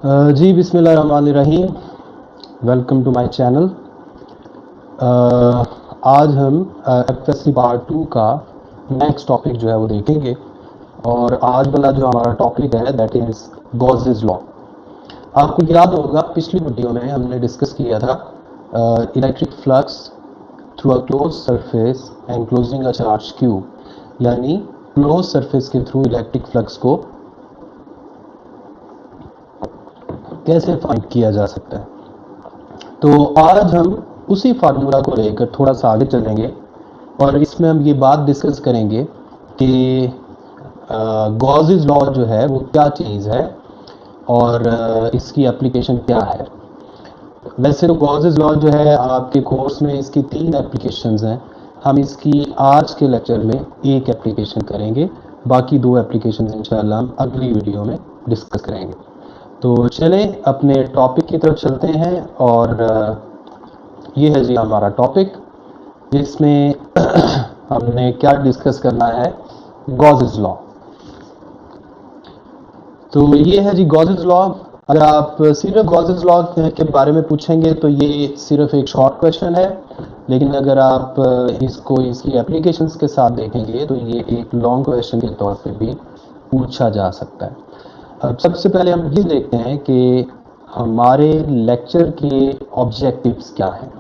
जी बिस्मिल्लाहिर्रहमानिर्रहीम। Welcome to my channel. आज हम एफएससी पार्ट 2 का नेक्स्ट टॉपिक जो है वो देखेंगे। और आज वाला जो हमारा टॉपिक है दैट इज़ गॉसेस लॉ। आपको याद होगा पिछली वीडियो में हमने डिस्कस किया था electric flux through a close surface enclosing a charge Q, यानी क्लोज सरफेस के थ्रू इलेक्ट्रिक फ्लक्स को कैसे फाइंड किया जा सकता है। तो आज हम उसी फार्मूला को लेकर थोड़ा सा आगे चलेंगे और इसमें हम ये बात डिस्कस करेंगे कि गॉसेस लॉ जो है वो क्या चीज़ है और इसकी एप्लीकेशन क्या है। वैसे तो गॉसेस लॉ जो है आपके कोर्स में इसकी 3 एप्लीकेशंस हैं। हम इसकी आज के लेक्चर में एक एप्लीकेशन करेंगे, बाकी 2 एप्लीकेशंस इंशाल्लाह हम अगली वीडियो में डिस्कस करेंगे। तो चलें अपने टॉपिक की तरफ चलते हैं और ये है जी हमारा टॉपिक। इसमें हमने क्या डिस्कस करना है, गॉसेस लॉ। तो ये है जी गॉसेस लॉ। अगर आप सिर्फ गॉसेस लॉ के बारे में पूछेंगे तो ये सिर्फ एक शॉर्ट क्वेश्चन है, लेकिन अगर आप इसको इसकी एप्लीकेशंस के साथ देखेंगे तो ये एक लॉन्ग क्वेश्चन के तौर पे भी पूछा जा सकता है। अब सबसे पहले हम ये देखते हैं कि हमारे लेक्चर के ऑब्जेक्टिव्स क्या हैं।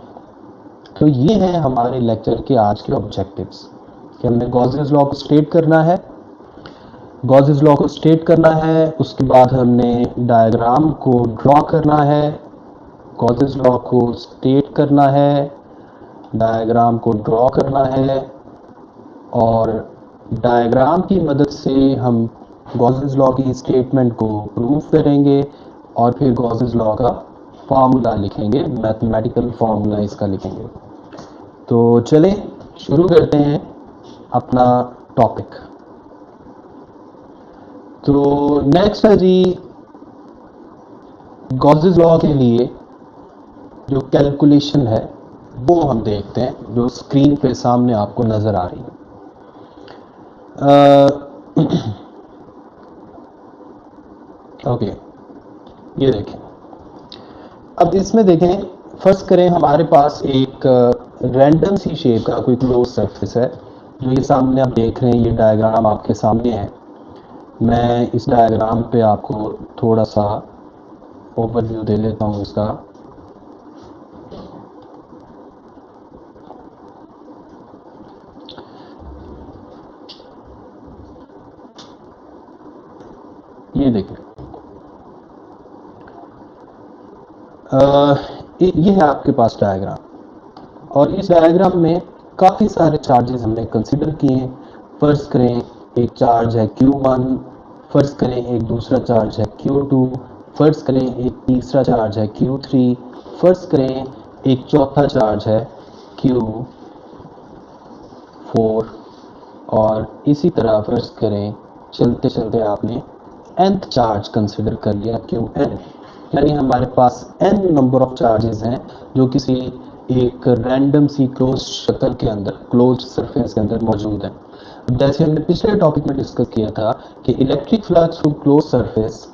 तो ये हैं हमारे लेक्चर के आज के ऑब्जेक्टिव्स कि हमने गॉसेस लॉ को स्टेट करना है। गॉसेस लॉ को स्टेट करना है, उसके बाद हमने डायग्राम को ड्रॉ करना है। गॉसेस लॉ को स्टेट करना है, डायग्राम को ड्रॉ करना है और डायग्राम की मदद से हम गॉसेस लॉ की स्टेटमेंट को प्रूव करेंगे और फिर गॉसेस लॉ का फार्मूला लिखेंगे, मैथमेटिकल फार्मूला इसका लिखेंगे। तो चलें शुरू करते हैं अपना टॉपिक। तो नेक्स्ट है जी गॉसेस लॉ के लिए जो कैलकुलेशन है वो हम देखते हैं, जो स्क्रीन पे सामने आपको नज़र आ रही है। ओके, ये देखें। अब इसमें देखें, फर्स्ट करें हमारे पास एक रैंडम सी शेप का कोई क्लोज सरफेस है जो ये सामने आप देख रहे हैं। ये डायग्राम आपके सामने है। मैं इस डायग्राम पे आपको थोड़ा सा ओवरव्यू दे लेता हूँ इसका। ये देखिए, ये है आपके पास डायग्राम और इस डायग्राम में काफ़ी सारे चार्जेस हमने कंसिडर किए हैं। फर्स्ट करें एक चार्ज है Q1, फर्स्ट करें एक दूसरा चार्ज है Q2, फर्स्ट करें एक तीसरा चार्ज है Q3, फर्स्ट करें एक चौथा चार्ज है Q4 और इसी तरह फर्स्ट करें चलते चलते आपने nth चार्ज कंसिडर कर लिया Qn, यानी हमारे पास n नंबर ऑफ चार्जेस हैं जो किसी एक रैंडम सी क्लोज शक्ल के अंदर, क्लोज सरफेस के अंदर मौजूद है। जैसे हमने पिछले टॉपिक में डिस्कस किया था कि electric flux through close surface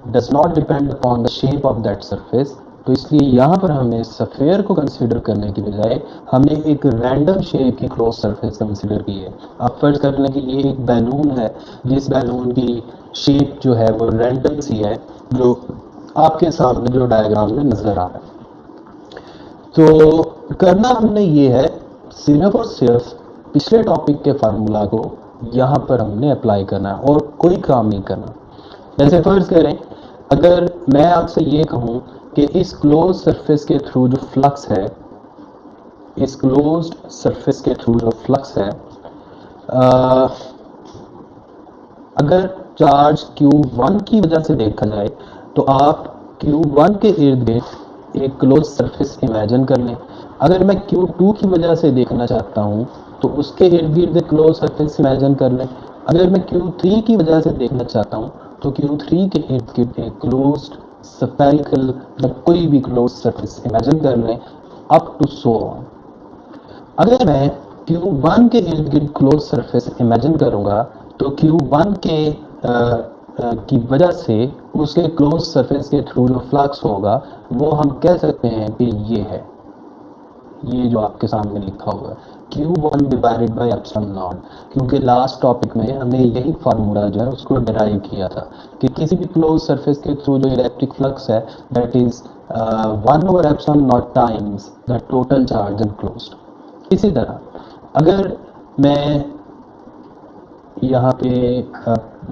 does not depend upon the shape of that surface. तो इसलिए यहाँ पर हमें सफ़ेयर को कंसीडर करने की बजाय हमने एक रैंडम शेप की क्लोज सरफेस कंसीडर की है। अब फर्ज करने के लिए एक बैलून है जिस बैलून की शेप जो है वो रैंडम सी है, जो आपके सामने जो डायग्राम में नज़र आ रहा है। तो करना हमने ये है, सिर्फ और सिर्फ पिछले टॉपिक के फार्मूला को यहाँ पर हमने अप्लाई करना है और कोई काम नहीं करना। जैसे फर्ज करें अगर मैं आपसे ये कहूँ कि इस क्लोज सरफेस के थ्रू जो फ्लक्स है, इस क्लोज्ड सरफेस के थ्रू जो फ्लक्स है, अगर चार्ज Q1 की वजह से देखा जाए तो आप Q1 के इर्द गिर्द एक क्लोज सरफेस इमेजिन कर लें। अगर मैं Q2 की वजह से देखना चाहता हूँ तो उसके इर्द गिर्द एक क्लोज सरफेस इमेजिन कर लें। अगर मैं Q3 की वजह से देखना चाहता हूँ तो Q3 के इर्द गिर्द एक क्लोज्ड स्फेरिकल या कोई भी क्लोज सरफेस इमेजिन कर लें, अप टू सो ऑन। अगर मैं Q1 के इर्द गिर्द क्लोज सरफेस इमेजिन करूँगा तो Q1 के की वजह से उसके क्लोज सरफेस के थ्रू जो फ्लक्स होगा वो हम कह सकते हैं कि ये है, ये जो आपके सामने लिखा हुआ है Q1 divided by epsilon not, क्योंकि लास्ट टॉपिक में हमने यही फार्मूला जो है उसको डिराइव किया था कि किसी भी क्लोज सरफेस के थ्रू जो इलेक्ट्रिक फ्लक्स है that is 1 over epsilon not times the total charge enclosed. इसी तरह अगर मैं यहाँ पे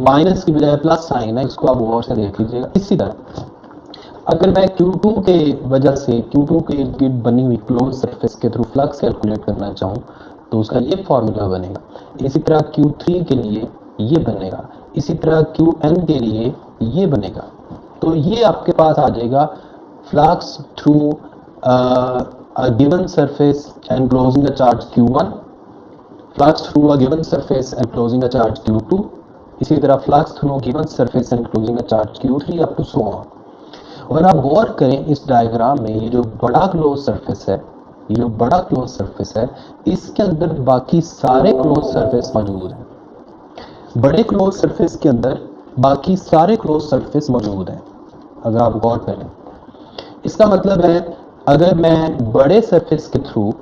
माइनस की बजाय प्लस साइन है, इसको आप गौर से देख लीजिएगा। इसी तरह अगर मैं Q2 के वजह से Q2 के इर्द गिर्द बनी हुई क्लोज सरफेस के थ्रू फ्लक्स कैलकुलेट करना चाहूँ तो उसका ये फॉर्मूला बनेगा। इसी तरह Q3 के लिए ये बनेगा, इसी तरह Qn के लिए ये बनेगा। तो ये आपके पास आ जाएगा flux through a given surface enclosing the charge Q1, flux through a given surface enclosing a charge Q2, इसी तरह flux through a given surface enclosing a charge Q3 up to so on। और आप गौर करें इस diagram में ये जो बड़ा क्लोज सरफेस है, ये जो बड़ा क्लोज सरफेस है इसके अंदर बाकी सारे क्लोज सरफेस मौजूद हैं। बड़े क्लोज सरफेस के अंदर बाकी सारे क्लोज सरफेस मौजूद हैं। अगर आप गौर करें इसका मतलब है अगर मैं बड़े सरफेस के थ्रू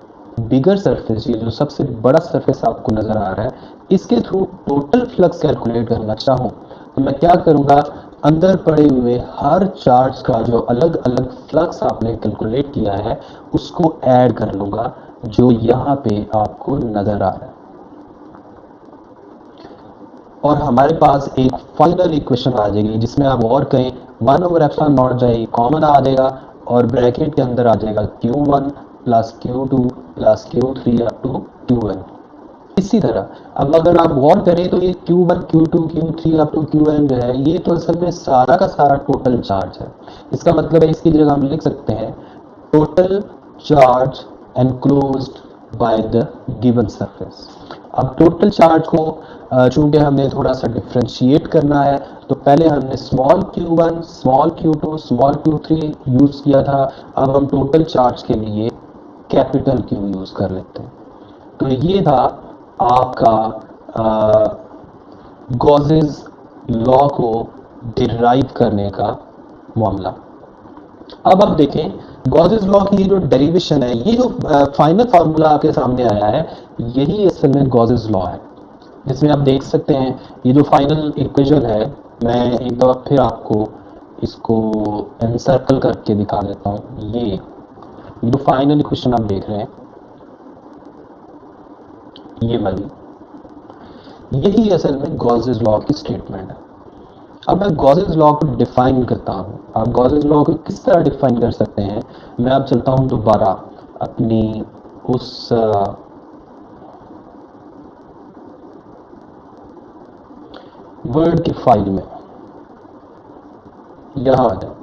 बिगर सरफेस, ये जो सबसे बड़ा सरफेस आपको नजर आ रहा है, इसके थ्रू टोटल फ्लक्स कैलकुलेट करना चाहूँ तो मैं क्या करूँगा, अंदर पड़े हुए हर चार्ज का जो अलग अलग फ्लक्स आपने कैलकुलेट किया है उसको ऐड कर लूँगा जो यहाँ पे आपको नजर आ रहा है। और हमारे पास एक फाइनल इक्वेशन आ जाएगी जिसमें आप गौर करें 1 ओवर एप्सिलॉन नॉट जाए कॉमन आ जाएगा और ब्रैकेट के अंदर आ जाएगा Q1 plus Q2 plus Q3 up to Qn। इसी तरह अब अगर आप गौर करें तो ये Q1 Q2 Q3 up to Qn जो है ये तो असल में सारा का सारा टोटल चार्ज है। इसका मतलब है इसकी जगह हम लिख सकते हैं total charge enclosed by the given surface. अब टोटल चार्ज को चूंकि हमने थोड़ा सा डिफ्रेंशिएट करना है तो पहले हमने small Q1 small Q2 small Q3 use किया था, अब हम टोटल चार्ज के लिए कैपिटल Q यूज कर लेते हैं। तो ये था आपका गॉसेस लॉ को डिराइव करने का मामला। अब आप देखें गॉसेस लॉ की जो डेरिवेशन है, ये जो फाइनल फार्मूला आपके सामने आया है यही असल में गॉसेस लॉ है, जिसमें आप देख सकते हैं ये जो फाइनल इक्वेशन है, मैं एक बार फिर आपको इसको एनसर्कल करके दिखा देता हूँ। ये जो फाइनल इक्वेशन आप देख रहे हैं ये वाली, यही असल में गॉसेस लॉ की स्टेटमेंट है। अब मैं गॉसेस लॉ को डिफाइन करता हूँ। आप गॉसेस लॉ को किस तरह डिफाइन कर सकते हैं, मैं अब चलता हूँ दोबारा अपनी उस वर्ड की फाइल में, यहाँ आ जाए।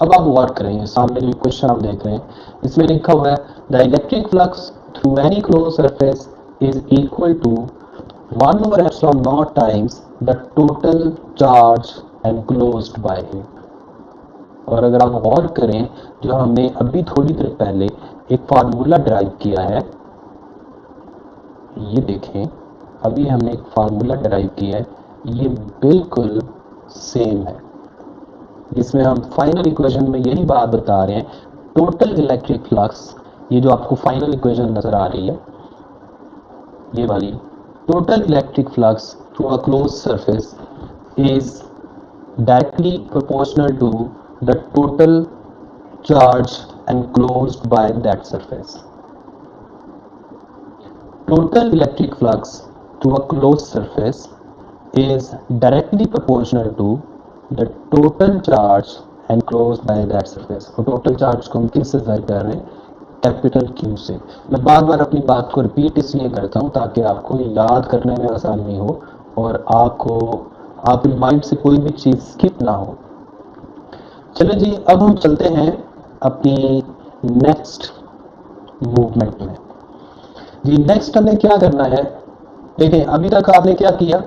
अब आप गौर करें सामने जो क्वेश्चन आप देख रहे हैं इसमें लिखा हुआ है the electric flux through any close surface is equal to 1 over epsilon naught times the total charge enclosed by it। और अगर आप गौर करें जो हमने अभी थोड़ी देर पहले एक फार्मूला डिराइव किया है, ये देखें अभी हमने एक फार्मूला डिराइव किया है, ये बिल्कुल सेम है जिसमें हम फाइनल इक्वेशन में यही बात बता रहे हैं टोटल इलेक्ट्रिक फ्लक्स। ये जो आपको फाइनल इक्वेशन नजर आ रही है ये वाली, total electric flux through a closed surface is directly proportional to the total charge enclosed by that surface। Total electric flux through a closed surface is directly proportional to the total charge enclosed by that surface। और total charge को हम किससे ज़ाहिर कर रहे हैं, capital Q से। मैं बार बार अपनी बात को रिपीट इसलिए करता हूँ ताकि आपको याद करने में आसानी हो और आपको आपके माइंड से कोई भी चीज़ स्किप ना हो। चलो जी, अब हम चलते हैं अपनी नेक्स्ट मूवमेंट में। जी नेक्स्ट हमें क्या करना है, देखें अभी तक आपने क्या किया,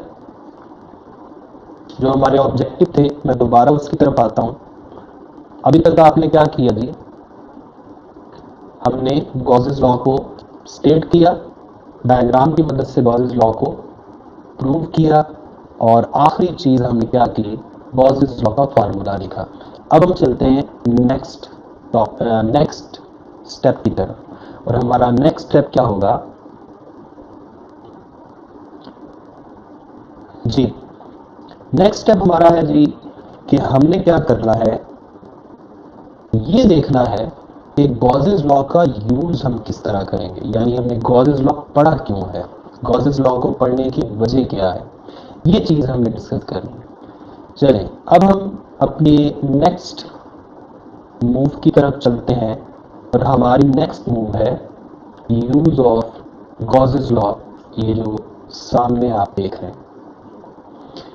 जो हमारे ऑब्जेक्टिव थे मैं दोबारा उसकी तरफ आता हूँ। अभी तक आपने क्या किया जी, हमने गॉसेस लॉ को स्टेट किया, डायग्राम की मदद से गॉसेस लॉ को प्रूव किया और आखिरी चीज़ हमने क्या की, गॉसेस लॉ का फार्मूला लिखा। अब हम चलते हैं नेक्स्ट स्टेप की तरफ, और हमारा नेक्स्ट स्टेप क्या होगा जी? नेक्स्ट स्टेप हमारा है जी कि हमने क्या करना है, ये देखना है कि गॉसेस लॉ का यूज हम किस तरह करेंगे, यानी हमने गॉसेस लॉ पढ़ा क्यों है, गॉसेस लॉ को पढ़ने की वजह क्या है, ये चीज हमने डिस्कस करनी है। चलें अब हम अपने नेक्स्ट मूव की तरफ चलते हैं, और हमारी नेक्स्ट मूव है यूज ऑफ गॉसेस लॉ। ये जो सामने आप देख रहे हैं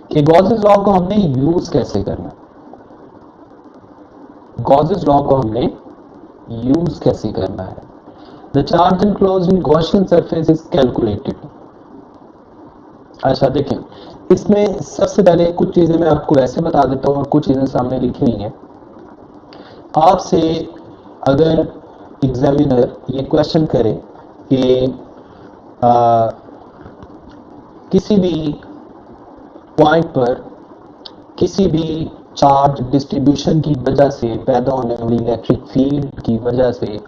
कि गॉसेस लॉ को हमने यूज कैसे करना, गॉसेस लॉ को हमने यूज कैसे करना है। The charge enclosed in Gaussian surface is calculated। अच्छा देखें, इसमें सबसे पहले कुछ चीजें मैं आपको ऐसे बता देता हूँ और कुछ चीजें सामने लिखी हुई हैं। आपसे अगर एग्जामिनर ये क्वेश्चन करे कि किसी भी पॉइंट पर किसी भी चार्ज डिस्ट्रीब्यूशन की वजह से पैदा होने वाली इलेक्ट्रिक फील्ड की वजह से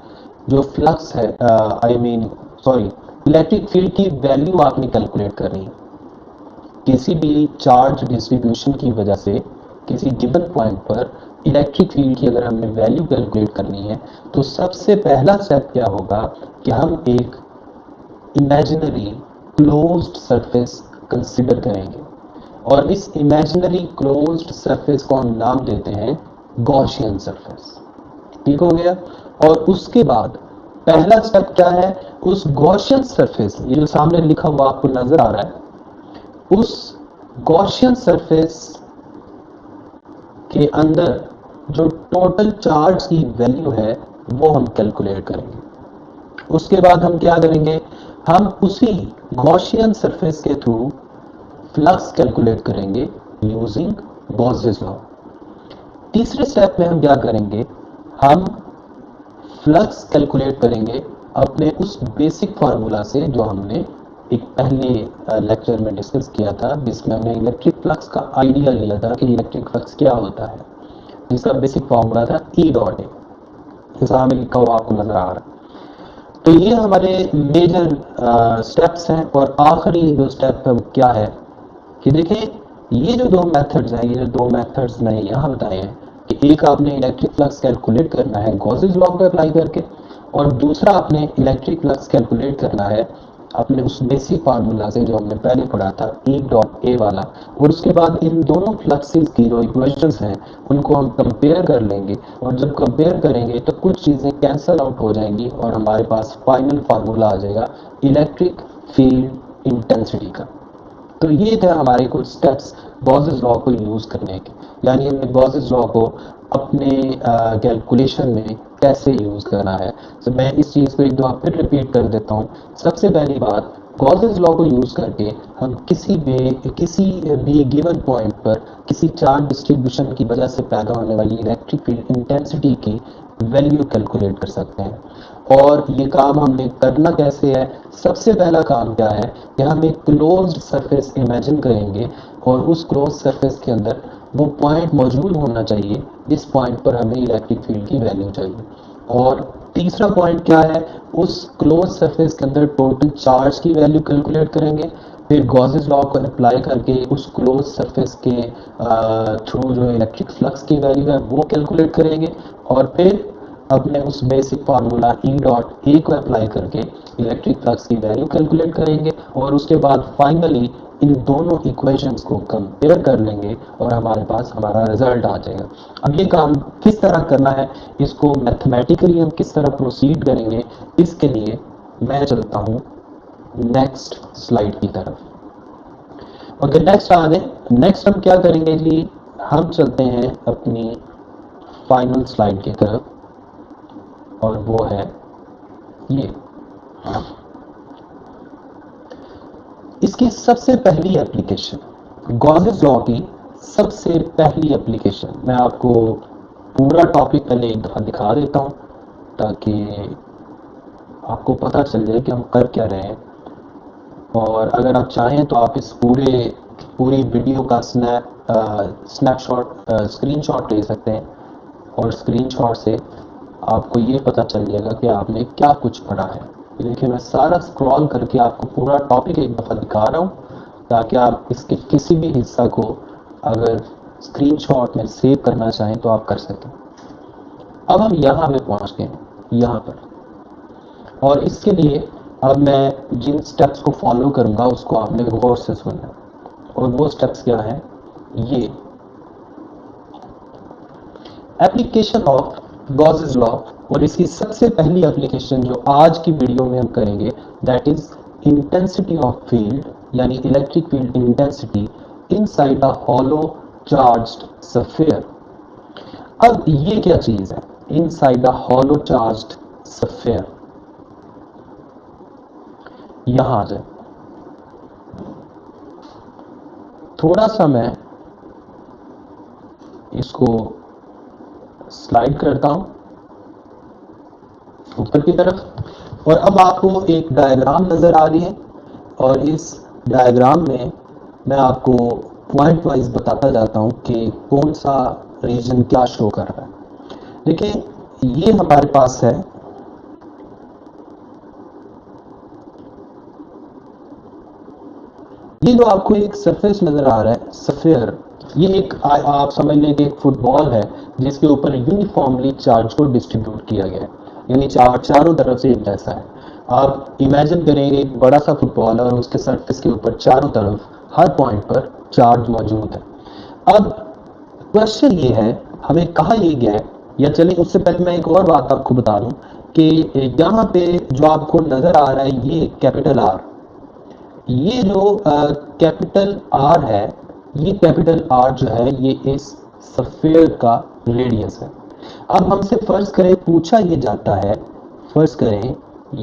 जो फ्लक्स है, इलेक्ट्रिक फील्ड की वैल्यू आपने कैलकुलेट करनी है। किसी भी चार्ज डिस्ट्रीब्यूशन की वजह से किसी गिवन पॉइंट पर इलेक्ट्रिक फील्ड की अगर हमें वैल्यू कैलकुलेट करनी है, तो सबसे पहला स्टेप क्या होगा कि हम एक इमेजिनरी क्लोज्ड सरफेस कंसिडर करेंगे, और इस इमेजिनरी क्लोज्ड सरफेस को हम नाम देते हैं गॉसियन सरफेस। ठीक हो गया? और उसके बाद पहला स्टेप क्या है, उस गॉसियन सरफेस, ये जो सामने लिखा हुआ आपको नजर आ रहा है, उस गॉसियन सरफेस के अंदर जो टोटल चार्ज की वैल्यू है वो हम कैलकुलेट करेंगे। उसके बाद हम क्या करेंगे, हम उसी गॉसियन सरफेस के थ्रू फ्लक्स कैलकुलेट करेंगे यूजिंग गॉसेस लॉ। तीसरे स्टेप में हम क्या करेंगे, हम फ्लक्स कैलकुलेट करेंगे अपने उस बेसिक फार्मूला से जो हमने एक पहले लेक्चर में डिस्कस किया था, जिसमें हमने इलेक्ट्रिक फ्लक्स का आइडिया लिया था कि इलेक्ट्रिक फ्लक्स क्या होता है, जिसका बेसिक फार्मूला था ई डॉट ए, जैसा हमें लिखा हुआ आपको नजर आ रहा है। तो ये हमारे मेजर स्टेप्स हैं। और आखिरी जो स्टेप है वो क्या है कि देखें, ये जो दो मेथड्स हैं, ये जो दो मेथड्स मैंने यहाँ बताए हैं कि एक आपने इलेक्ट्रिक फ्लक्स कैलकुलेट करना है गॉसेस लॉ को अप्लाई करके, और दूसरा आपने इलेक्ट्रिक फ्लक्स कैलकुलेट करना है अपने उस बेसिक फार्मूला से जो हमने पहले पढ़ा था ई डॉट ए वाला। और उसके बाद इन दोनों फ्लक्सेस की जो इक्वेशंस हैं उनको हम कंपेयर कर लेंगे, और जब कंपेयर करेंगे तो कुछ चीज़ें कैंसल आउट हो जाएंगी और हमारे पास फाइनल फार्मूला आ जाएगा इलेक्ट्रिक फील्ड इंटेंसिटी का। तो ये थे हमारे कुछ स्टेप्स गॉसेस लॉ को यूज करने के, यानी हमने गॉसेस लॉ को अपने कैलकुलेशन में कैसे यूज करना है। तो मैं इस चीज़ को एक दो फिर रिपीट कर देता हूँ। सबसे पहली बात, गॉसेस लॉ को यूज करके हम किसी भी गिवन पॉइंट पर किसी चार्ज डिस्ट्रीब्यूशन की वजह से पैदा होने वाली इलेक्ट्रिक फील्ड इंटेंसिटी की वैल्यू कैलकुलेट कर सकते हैं। और ये काम हमने करना कैसे है, सबसे पहला काम क्या है कि हम एक क्लोज्ड सरफेस इमेजिन करेंगे, और उस क्लोज सरफेस के अंदर वो पॉइंट मौजूद होना चाहिए जिस पॉइंट पर हमें इलेक्ट्रिक फील्ड की वैल्यू चाहिए। और तीसरा पॉइंट क्या है, उस क्लोज सरफेस के अंदर टोटल चार्ज की वैल्यू कैलकुलेट करेंगे, फिर गॉसेस लॉ को अप्लाई करके उस क्लोज सरफेस के थ्रू जो इलेक्ट्रिक फ्लक्स की वैल्यू है वो कैलकुलेट करेंगे, और फिर अपने उस basic formula E dot A को अप्लाई करके इलेक्ट्रिक फ्लक्स की वैल्यू कैलकुलेट करेंगे, और उसके बाद फाइनली इन दोनों इक्वेशंस को कंपेयर कर लेंगे और हमारे पास हमारा रिजल्ट आ जाएगा। अब ये काम किस तरह करना है, इसको मैथमेटिकली हम किस तरह प्रोसीड करेंगे, इसके लिए मैं चलता हूँ नेक्स्ट स्लाइड की तरफ। ओके, नेक्स्ट आ गए। नेक्स्ट हम क्या करेंगे जी, हम चलते हैं अपनी फाइनल स्लाइड की तरफ, और वो है ये। इसकी सबसे पहली एप्लीकेशन, गॉसेस लॉ की सबसे पहली एप्लीकेशन, मैं आपको पूरा टॉपिक पहले एक दफ़ा दिखा देता हूँ ताकि आपको पता चल जाए कि हम कर क्या रहे हैं। और अगर आप चाहें तो आप इस पूरी वीडियो का स्नैप स्नैपशॉट स्क्रीनशॉट ले सकते हैं और स्क्रीनशॉट से आपको ये पता चल जाएगा कि आपने क्या कुछ पढ़ा है। देखिए मैं सारा स्क्रॉल करके आपको पूरा टॉपिक एक दफ़ा दिखा रहा हूँ ताकि आप इसके किसी भी हिस्सा को अगर स्क्रीनशॉट में सेव करना चाहें तो आप कर सकें। अब हम यहाँ पे पहुँच गए हैं, यहाँ पर, और इसके लिए अब मैं जिन स्टेप्स को फॉलो करूँगा उसको आपने गौर से सुनना। और वो स्टेप्स क्या है? ये एप्लीकेशन ऑफ गॉसेस लॉ, और इसकी सबसे पहली एप्लीकेशन जो आज की वीडियो में हम करेंगे that is intensity of field, यानी electric field intensity inside a hollow charged sphere. अब ये क्या चीज है inside a hollow charged sphere? यहां आ जाए, थोड़ा सा मैं इसको स्लाइड करता हूं ऊपर की तरफ, और अब आपको एक डायग्राम नजर आ रही है, और इस डायग्राम में मैं आपको पॉइंट वाइज बताता जाता हूं कि कौन सा रीजन क्या शो कर रहा है। देखिए ये हमारे पास है, ये जो आपको एक सरफेस नजर आ रहा है स्फीयर, ये एक आप समझ लें कि एक फुटबॉल है जिसके ऊपर यूनिफॉर्मली चार्ज को डिस्ट्रीब्यूट किया गया है, यानी चार्ज चारों तरफ से एक जैसा है। आप इमेजिन करेंगे एक बड़ा सा फुटबॉल और उसके सरफेस के ऊपर चारों तरफ हर पॉइंट पर चार्ज मौजूद है। अब क्वेश्चन ये है हमें कहा ये गया है, या चलिए उससे पहले मैं एक और बात आपको बता दूं कि यहाँ पे जो आपको नजर आ रहा है ये कैपिटल आर, ये जो कैपिटल आर है, ये कैपिटल आर जो है ये इस स्फीयर का रेडियस है। अब हमसे फर्ज करें पूछा ये जाता है, फर्ज करें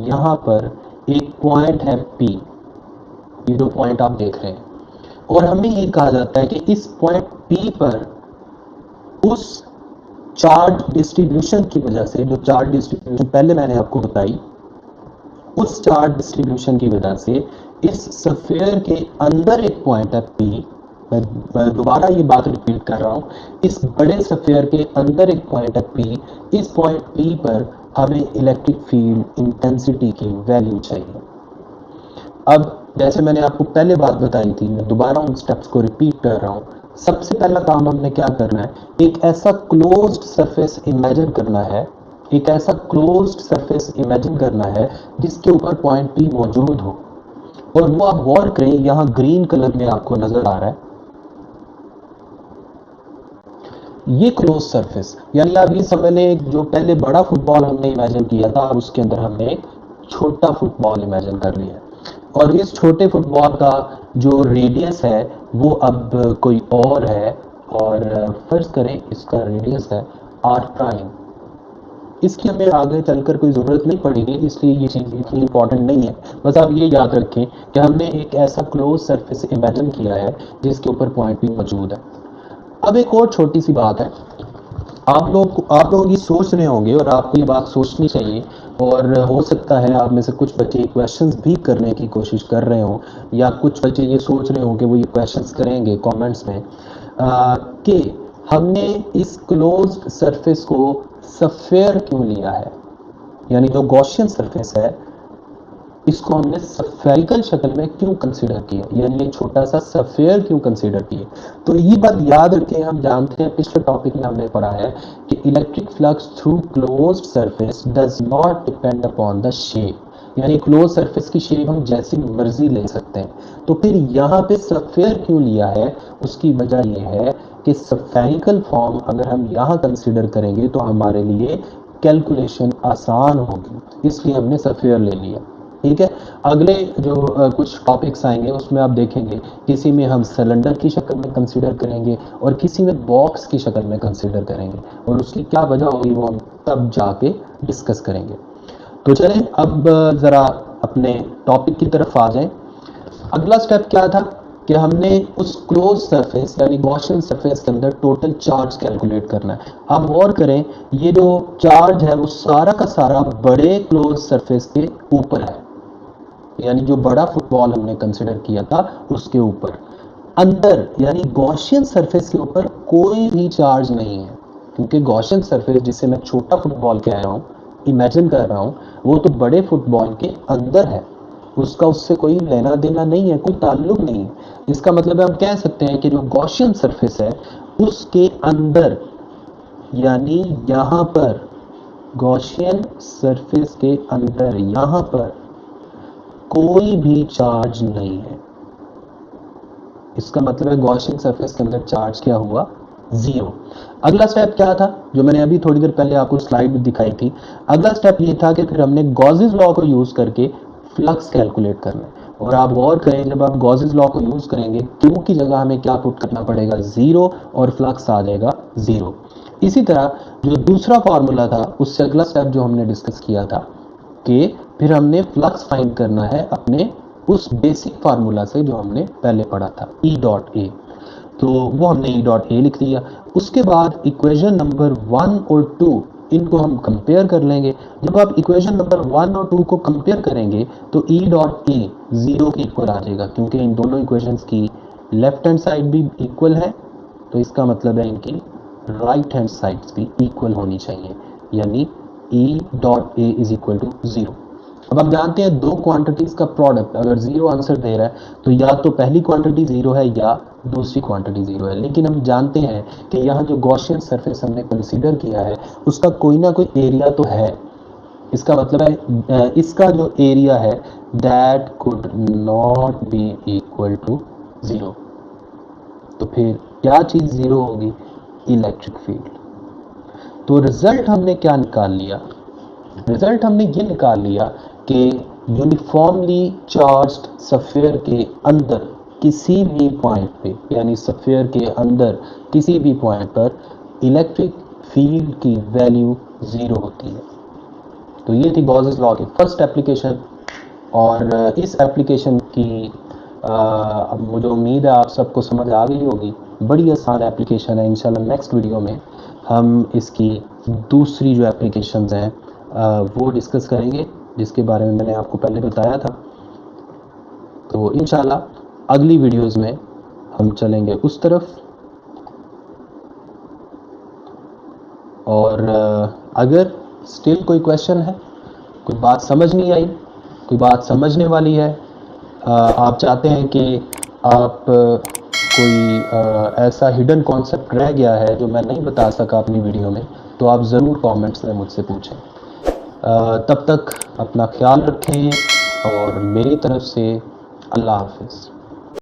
यहाँ पर एक पॉइंट है P, ये जो पॉइंट आप देख रहे हैं, और हमें ये कहा जाता है कि इस पॉइंट P पर उस चार्ज डिस्ट्रीब्यूशन की वजह से, जो चार्ज डिस्ट्रीब्यूशन पहले मैंने आपको बताई, उस चार्ज डिस्ट्रीब्यूशन की वजह से इस स्फीयर के अंदर एक पॉइंट है P, मैं दोबारा ये बात रिपीट कर रहा हूं, इस बड़े स्फीयर के अंदर एक पॉइंट है P, इस पॉइंट P पर हमें इलेक्ट्रिक फील्ड इंटेंसिटी की वैल्यू चाहिए। अब जैसे मैंने आपको पहले बात बताई थी, मैं दोबारा उन स्टेप्स को रिपीट कर रहा हूं। सबसे पहला काम हमने क्या करना है, एक ऐसा क्लोज्ड सरफेस इमेजिन करना है, एक ऐसा क्लोज्ड सरफेस इमेजिन करना है जिसके ऊपर पॉइंट P मौजूद हो, और वो आप गौर करें यहाँ ग्रीन कलर में आपको नजर आ रहा है ये क्लोज सरफेस, यानी आप ये समझ लें जो पहले बड़ा फुटबॉल हमने इमेजिन किया था अब उसके अंदर हमने एक छोटा फुटबॉल इमेजिन कर लिया, और इस छोटे फुटबॉल का जो रेडियस है वो अब कोई और है, और फर्ज करें इसका रेडियस है r प्राइम। इसकी हमें आगे चलकर कोई ज़रूरत नहीं पड़ेगी, इसलिए ये चीज़ इतनी इंपॉर्टेंट नहीं है। बस आप ये याद रखें कि हमने एक ऐसा क्लोज सरफेस इमेजिन किया है जिसके ऊपर पॉइंट भी मौजूद है। अब एक और छोटी सी बात है, आप लोग ये सोच रहे होंगे और आपको ये बात सोचनी चाहिए, और हो सकता है आप में से कुछ बच्चे क्वेश्चंस भी करने की कोशिश कर रहे हो, या कुछ बच्चे ये सोच रहे हो कि वो ये क्वेश्चंस करेंगे कमेंट्स में कि हमने इस क्लोज्ड सरफेस को स्फीयर क्यों लिया है, यानी जो गॉसियन सरफेस है इसको हमने स्फेरिकल शक्ल में क्यों कंसीडर किया, यानी ये छोटा सा स्फीयर क्यों कंसीडर किया। तो ये बात याद रखें, हम जानते हैं पिछले टॉपिक में हमने पढ़ा है कि electric flux through closed surface does not depend upon the shape, यानी क्लोज सरफेस की शेप हम जैसी मर्जी ले सकते हैं। तो फिर यहाँ पे स्फीयर क्यों लिया है, उसकी वजह यह है कि स्फेरिकल फॉर्म अगर हम यहाँ कंसीडर करेंगे तो हमारे लिए कैलकुलेशन आसान होगी, इसलिए हमने स्फीयर ले लिया। ठीक है, अगले जो कुछ टॉपिक्स आएंगे उसमें आप देखेंगे किसी में हम सिलेंडर की शक्ल में कंसीडर करेंगे और किसी में बॉक्स की शक्ल में कंसीडर करेंगे, और उसकी क्या वजह होगी वो हम तब जाके डिस्कस करेंगे। तो चलें अब ज़रा अपने टॉपिक की तरफ आ जाएं। अगला स्टेप क्या था कि हमने उस क्लोज सरफेस यानी गॉसियन सरफेस के अंदर टोटल चार्ज कैलकुलेट करना है। आप गौर करें ये जो चार्ज है वो सारा का सारा बड़े क्लोज सरफेस के ऊपर है, यानी जो बड़ा फुटबॉल हमने कंसिडर किया था उसके ऊपर। अंदर यानी गॉसियन सरफेस के ऊपर कोई भी चार्ज नहीं है, क्योंकि गॉसियन सरफेस जिसे मैं छोटा फुटबॉल कह रहा हूँ, इमेजिन कर रहा हूँ, वो तो बड़े फुटबॉल के अंदर है, उसका उससे कोई लेना देना नहीं है, कोई ताल्लुक नहीं है। इसका मतलब है हम कह सकते हैं कि जो गॉसियन सरफेस है उसके अंदर यानी यहाँ पर, गॉसियन सरफेस के अंदर यहाँ पर कोई भी चार्ज नहीं है। इसका मतलब है गॉसियन सरफेस के अंदर चार्ज क्या हुआ, जीरो। अगला स्टेप क्या था, जो मैंने अभी थोड़ी देर पहले आपको स्लाइड में दिखाई थी। अगला स्टेप ये था कि फिर हमने गॉसेस लॉ को यूज करके फ्लक्स कैलकुलेट करना। और आप गौर करें, जब आप गॉसेस लॉ को यूज करेंगे क्यू की जगह हमें क्या पुट करना पड़ेगा, जीरो, और फ्लक्स आ जाएगा जीरो। इसी तरह जो दूसरा फॉर्मूला था, उससे अगला स्टेप जो हमने डिस्कस किया था कि फिर हमने फ्लक्स फाइंड करना है अपने उस बेसिक फार्मूला से जो हमने पहले पढ़ा था, E डॉट ए। तो वो हमने E डॉट ए लिख दिया। उसके बाद इक्वेशन नंबर 1 और 2 इनको हम कंपेयर कर लेंगे। जब आप इक्वेशन नंबर 1 और 2 को कंपेयर करेंगे तो E डॉट ए जीरो के इक्वल आ जाएगा, क्योंकि इन दोनों इक्वेशंस की लेफ्ट हैंड साइड भी इक्वल है, तो इसका मतलब है इनकी राइट हैंड साइड्स भी इक्वल होनी चाहिए, यानी E dot A is equal to zero. अब आप जानते हैं दो क्वांटिटीज का प्रोडक्ट अगर जीरो आंसर दे रहा है तो या तो पहली क्वांटिटी जीरो है या दूसरी क्वांटिटी जीरो है। लेकिन हम जानते हैं कि यहाँ जो गॉसियन सरफेस हमने कंसीडर किया है उसका कोई ना कोई एरिया तो है। इसका मतलब है इसका जो एरिया है that could not be equal to zero. तो फिर क्या चीज जीरो होगी, इलेक्ट्रिक फील्ड। तो रिजल्ट हमने क्या निकाल लिया, रिजल्ट हमने ये निकाल लिया कि यूनिफॉर्मली चार्ज्ड सफेयर के अंदर किसी भी पॉइंट पे, यानी सफेयर के अंदर किसी भी पॉइंट पर इलेक्ट्रिक फील्ड की वैल्यू जीरो होती है। तो ये थी गॉसेस लॉ की फर्स्ट एप्लीकेशन। और इस एप्लीकेशन की अब मुझे उम्मीद है आप सबको समझ आ गई होगी। बड़ी आसान एप्लीकेशन है। इंशाल्लाह नेक्स्ट वीडियो में हम इसकी दूसरी जो एप्लीकेशंस हैं वो डिस्कस करेंगे, जिसके बारे में मैंने आपको पहले बताया था। तो इंशाल्लाह अगली वीडियोस में हम चलेंगे उस तरफ। और अगर स्टिल कोई क्वेश्चन है, कोई बात समझ नहीं आई, कोई बात समझने वाली है, आप चाहते हैं कि आप कोई ऐसा हिडन कॉन्सेप्ट रह गया है जो मैं नहीं बता सका अपनी वीडियो में, तो आप ज़रूर कमेंट्स में मुझसे पूछें। तब तक अपना ख्याल रखें और मेरी तरफ से अल्लाह हाफिज़।